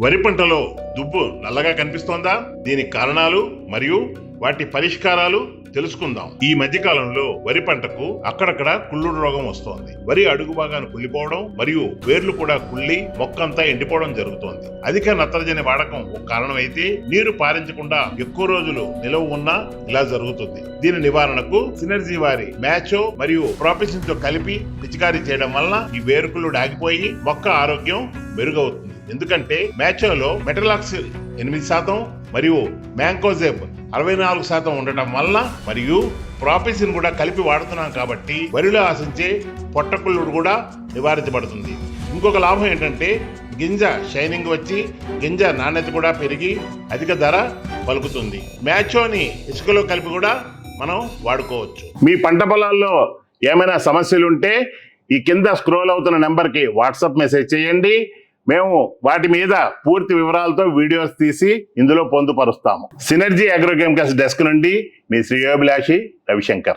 వరి పంటలో దుబ్బు నల్లగా కనిపిస్తోందా? దీనికి కారణాలు మరియు వాటి పరిష్కారాలు తెలుసుకుందాం. ఈ మధ్య కాలంలో వరి పంటకు అక్కడక్కడ కుళ్ళుడు రోగం వస్తోంది. వరి అడుగు భాగాన్ని కుళ్ళిపోవడం మరియు వేర్లు కూడా కుళ్ళి మొక్కంతా ఎండిపోవడం జరుగుతోంది. అధిక నత్రజని వాడకం ఒక కారణం అయితే, నీరు పారించకుండా ఎక్కువ రోజులు నిలవ ఉన్నా ఇలా జరుగుతుంది. దీని నివారణకు సినర్జీ వారి మ్యాచో మరియు ప్రాపిసిన్ తో కలిపి పిచికారీ చేయడం వలన ఈ వేరుకుళ్ళు ఆగిపోయి మొక్క ఆరోగ్యం మెరుగవుతుంది. ఎందుకంటే మ్యాచోలో మెటలాక్సిల్ 8% మరియు మ్యాంకోజెబ్ 64% ఉండటం వల్ల మరియు ప్రాపిసిన్ కూడా కలిపి వాడుతున్నాం కాబట్టి వరిలో ఆశించే పొట్టకుళ్ళుడు కూడా నివారించబడుతుంది. ఇంకొక లాభం ఏంటంటే గింజ షైనింగ్ వచ్చి గింజ నాణ్యత కూడా పెరిగి అధిక ధర పలుకుతుంది. మ్యాచోని ఇసుకలో కలిపి కూడా మనం వాడుకోవచ్చు. మీ పంట పొలాల్లో ఏమైనా సమస్యలు ఉంటే ఈ కింద స్క్రోల్ అవుతున్న నెంబర్కి వాట్సాప్ మెసేజ్ చేయండి. మేము వాటి మీద పూర్తి వివరాలతో వీడియోస్ తీసి ఇందులో పొందుపరుస్తాము. సినర్జీ అగ్రోకెమికల్స్ డెస్క్ నుండి మీ శ్రేయోభిలాషి రవిశంకర్.